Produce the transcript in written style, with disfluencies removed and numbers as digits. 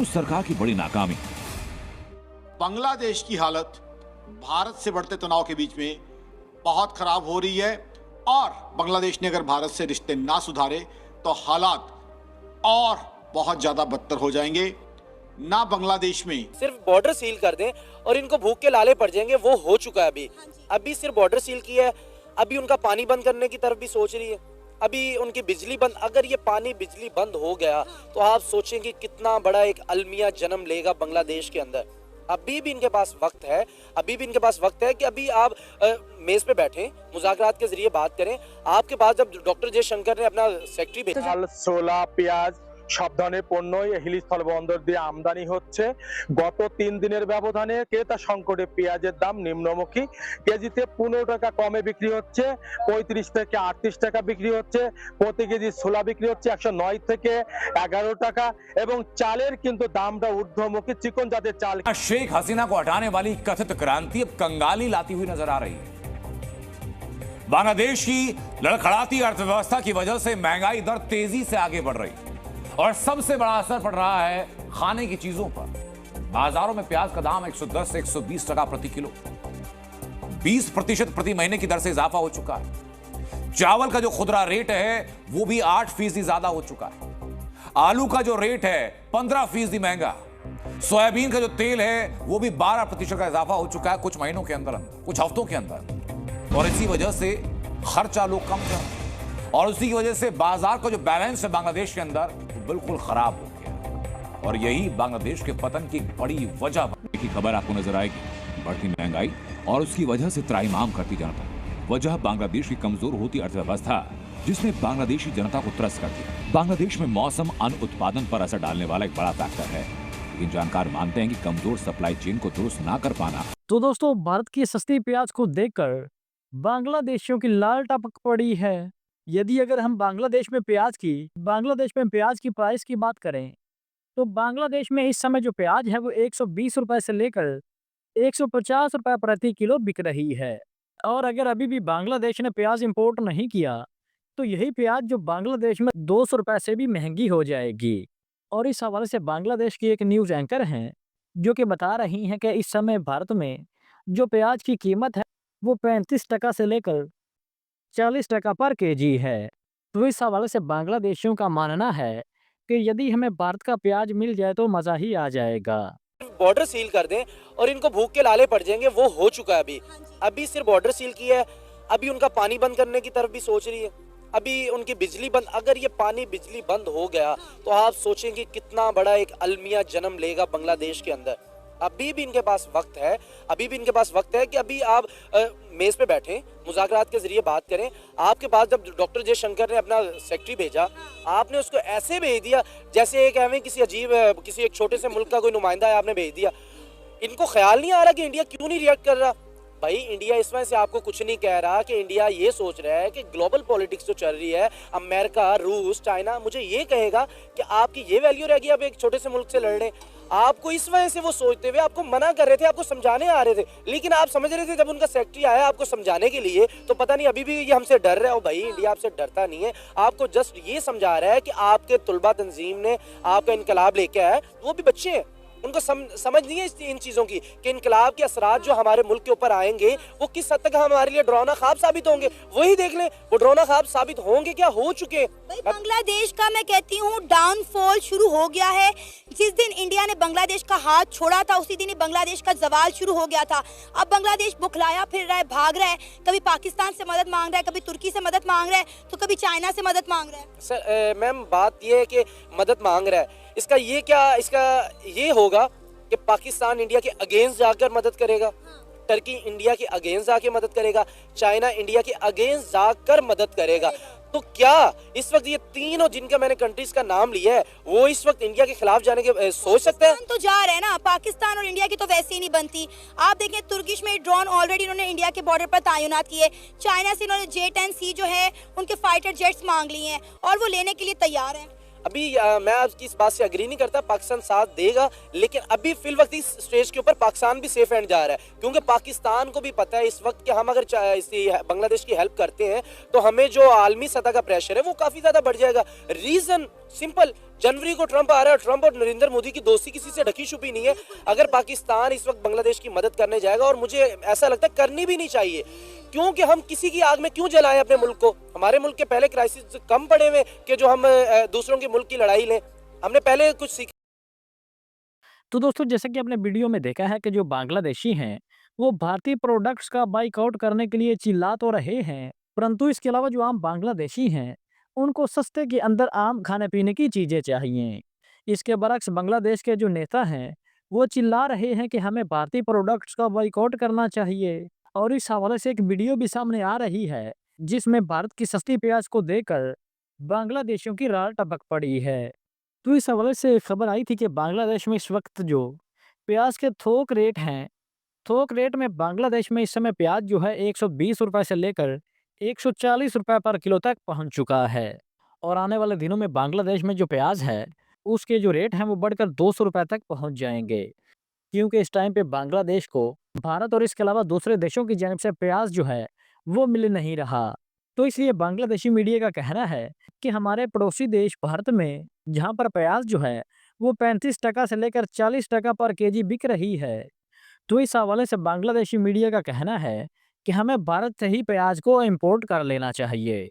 उस सरकार की बड़ी नाकामी। बांग्लादेश की हालत भारत से बढ़ते तनाव के बीच में बहुत खराब हो रही है और बांग्लादेश ने अगर भारत से रिश्ते ना सुधारे तो हालात और बहुत ज्यादा बदतर हो जाएंगे। ना बांग्लादेश में सिर्फ बॉर्डर सील कर दें और इनको भूख के लाले पड़ जाएंगे, वो हो चुका है। अभी सिर्फ बॉर्डर सील किया है, अभी उनका पानी बंद करने की तरफ भी सोच रही है, अभी उनकी बिजली बंद। अगर ये पानी बिजली बंद हो गया तो आप सोचेंगे कितना बड़ा एक अलमिया जन्म लेगा बांग्लादेश के अंदर। अभी भी इनके पास वक्त है, अभी भी इनके पास वक्त है कि अभी आप मेज पे बैठे मुज़ाकरात के जरिए बात करें। आपके पास जब डॉक्टर जयशंकर ने अपना सेक्रेटरी भेजा, सोला पेঁয়াজ সব ধরনের পণ্য হিলি স্থলবন্দর দিয়ে আমদানি হচ্ছে। গত 3 দিনের ব্যবধানে ক্রেতা সংকটে পেঁয়াজের দাম নিম্নমুখী, কেজিতে 15 টাকা কমে বিক্রি হচ্ছে, 35 থেকে 38 টাকা বিক্রি হচ্ছে। প্রতি কেজি ছোলা বিক্রি হচ্ছে 109 থেকে 11 টাকা এবং চালের কিন্তু দামটা ঊর্ধ্বমুখী। চিকন জাতের চাল। शेख हसीना को हटाने वाली कथित क्रांति अब कंगाली लाती हुई नजर आ रही है। बांग्लादेश की लड़खड़ाती अर्थव्यवस्था की वजह से महंगाई दर तेजी से आगे बढ़ रही है और सबसे बड़ा असर पड़ रहा है खाने की चीजों पर। बाजारों में प्याज का दाम 110 से 120 टका प्रति किलो, 20% प्रति महीने की दर से इजाफा हो चुका है। चावल का जो खुदरा रेट है वो भी 8% ज्यादा हो चुका है। आलू का जो रेट है 15% महंगा। सोयाबीन का जो तेल है वो भी 12% का इजाफा हो चुका है कुछ महीनों के अंदर, कुछ हफ्तों के अंदर। और इसी वजह से खर्चा लोग कम कर, और उसी की वजह से बाजार का जो बैलेंस है बांग्लादेश के अंदर बिल्कुल खराब हो गया। और यही बांग्लादेश के पतन की बड़ी वजह की खबर आपको नजर आएगी। बढ़ती महंगाई और उसकी वजह से त्राहिमाम करती जनता। वजह बांग्लादेश की कमजोर होती अर्थव्यवस्था जिसने बांग्लादेशी जनता को त्रस्त कर दिया। बांग्लादेश में मौसम अन्न उत्पादन पर असर डालने वाला एक बड़ा फैक्टर है, लेकिन जानकार मानते हैं कि कमजोर सप्लाई चेन को दुरुस्त ना कर पाना। तो दोस्तों, भारत की सस्ती प्याज को देखकर बांग्लादेशियों की लाल टपक पड़ी है। यदि अगर हम बांग्लादेश में प्याज की प्राइस की बात करें तो बांग्लादेश में इस समय जो प्याज है वो 120 रुपए से लेकर 150 रुपए प्रति किलो बिक रही है। और अगर अभी भी बांग्लादेश ने प्याज इंपोर्ट नहीं किया तो यही प्याज जो बांग्लादेश में 200 रुपए से भी महंगी हो जाएगी। और इस हवाले से बांग्लादेश की एक न्यूज एंकर हैं जो कि बता रही हैं कि इस समय भारत में जो प्याज की कीमत है वो 35 टका से लेकर 40 टका पर केजी है। तो इस हवाले से बांग्लादेशियों का मानना है कि यदि हमें भारत का प्याज मिल जाए तो मजा ही आ जाएगा। बॉर्डर सील कर दें और इनको भूख के लाले पड़ जाएंगे, वो हो चुका है। अभी सिर्फ बॉर्डर सील किया है, अभी उनका पानी बंद करने की तरफ भी सोच रही है, अभी उनकी बिजली बंद। अगर ये पानी बिजली बंद हो गया तो आप सोचेंगे कितना बड़ा एक अलमिया जन्म लेगा बांग्लादेश के अंदर। अभी भी इनके पास वक्त है, अभी भी इनके पास वक्त है कि अभी आप मेज पे बैठे मुज़ाकरात के जरिए बात करें। आपके पास जब डॉक्टर जयशंकर ने अपना सेक्रेटरी भेजा, आपने उसको ऐसे भेज दिया जैसे एक एवं किसी अजीब किसी एक छोटे से मुल्क का कोई नुमाइंदा है, आपने भेज दिया। इनको ख्याल नहीं आ रहा कि इंडिया क्यों नहीं रिएक्ट कर रहा। भाई इंडिया इस वजह से आपको कुछ नहीं कह रहा कि इंडिया ये सोच रहा है कि ग्लोबल पॉलिटिक्स जो चल रही है, अमेरिका, रूस, चाइना मुझे ये कहेगा कि आपकी ये वैल्यू रहेगी आप एक छोटे से मुल्क से लड़ रहे। आपको इस वजह से वो सोचते हुए आपको मना कर रहे थे, आपको समझाने आ रहे थे, लेकिन आप समझ रहे थे जब उनका सेक्रेटरी आया आपको समझाने के लिए तो पता नहीं अभी भी ये हमसे डर रहा है। भाई इंडिया आपसे डरता नहीं है, आपको जस्ट ये समझा रहा है कि आपके तुलबा तंजीम ने आपका इनकलाब लेके आया। वो भी बच्चे हैं, उनको समझ नहीं है इन चीजों की कि इनकलाब के असरात जो हमारे मुल्क के ऊपर आएंगे वो किस हद तक हमारे लिए डरावना ख्वाब साबित होंगे। वही देख लें, वो डरावना ख्वाब साबित होंगे क्या, हो चुके। बांग्लादेश का मैं कहती हूँ डाउनफॉल शुरू हो गया है। जिस दिन इंडिया ने बांग्लादेश का हाथ छोड़ा था उसी दिन ही बांग्लादेश का जवाल शुरू हो गया था। अब बांग्लादेश बुखलाया फिर रहा है, भाग रहा है, कभी पाकिस्तान से मदद मांग रहा है, कभी तुर्की से मदद मांग रहा है, तो कभी चाइना से मदद मांग रहा है। सर मैम बात ये है कि मदद मांग रहा है, इसका ये होगा कि पाकिस्तान इंडिया के अगेंस्ट जाकर मदद करेगा, टर्की इंडिया के अगेंस्ट जाके मदद करेगा, चाइना इंडिया के अगेंस्ट जाकर मदद करेगा। तो क्या इस वक्त ये तीनों जिनका मैंने कंट्रीज का नाम लिया है वो इस वक्त इंडिया के खिलाफ जाने के सोच सकते हैं? तो जा रहे हैं ना, पाकिस्तान और इंडिया की तो वैसे ही नहीं बनती। आप देखें तुर्किश में ड्रोन ऑलरेडी उन्होंने इंडिया के बॉर्डर पर तैनात किए, चाइना से इन्होंने J-10C जो है उनके फाइटर जेट्स मांग लिए हैं और वो लेने के लिए तैयार हैं। अभी मैं आपकी इस बात से अग्री नहीं करता, पाकिस्तान साथ देगा, लेकिन अभी फिल वक्त इस स्टेज के ऊपर पाकिस्तान भी सेफ एंड जा रहा है, क्योंकि पाकिस्तान को भी पता है इस वक्त कि हम अगर बांग्लादेश की हेल्प करते हैं तो हमें जो आलमी सतह का प्रेशर है वो काफी ज्यादा बढ़ जाएगा। रीजन सिंपल, जनवरी को ट्रंप आ रहा है, ट्रंप और नरेंद्र मोदी की दोस्ती किसी से ढकी छुपी नहीं है। अगर पाकिस्तान इस वक्त बांग्लादेश की मदद करने जाएगा, और मुझे ऐसा लगता है करनी भी नहीं चाहिए, क्योंकि हम किसी की आग में क्यों जलाएं अपने मुल्क को। हमारे मुल्क के पहले क्राइसिस कम पड़े हुए कि जो हम दूसरों के मुल्क की लड़ाई लें, हमने पहले कुछ सीखा। तो दोस्तों, जैसे कि आपने वीडियो में देखा है कि जो बांग्लादेशी हैं, वो भारतीय प्रोडक्ट्स का बाइकआउट करने के लिए चिल्ला तो रहे हैं, परंतु इसके अलावा जो आम बांग्लादेशी हैं, उनको सस्ते के अंदर आम खाने-पीने की चीज़ें चाहिए। इसके बरअक्स बांग्लादेश के जो नेता हैं, वो चिल्ला रहे हैं कि हमें भारतीय प्रोडक्ट्स का बाइकआउट करना चाहिए। और इस हवाले से एक वीडियो भी सामने आ रही है, जिसमें भारत की सस्ती प्याज को देकर बांग्लादेशियों की राल टपक पड़ी है। तो इस हवाले से खबर आई थी कि बांग्लादेश में इस वक्त जो प्याज के थोक रेट हैं, थोक रेट में बांग्लादेश में इस समय प्याज जो है 120 रुपए से लेकर 140 रुपए पर किलो तक पहुंच चुका है। और आने वाले दिनों में बांग्लादेश में जो प्याज है, उसके जो रेट हैं वो बढ़कर 200 रुपए तक पहुंच जाएंगे, क्योंकि इस टाइम पे बांग्लादेश को भारत और इसके अलावा दूसरे देशों की जानिब से प्याज जो है वो मिल नहीं रहा। तो इसलिए बांग्लादेशी मीडिया का कहना है कि हमारे पड़ोसी देश भारत में जहां पर प्याज जो है वो 35 टका से लेकर 40 टका पर केजी बिक रही है। तो इस हवाले से बांग्लादेशी मीडिया का कहना है कि हमें भारत से ही प्याज को इंपोर्ट कर लेना चाहिए।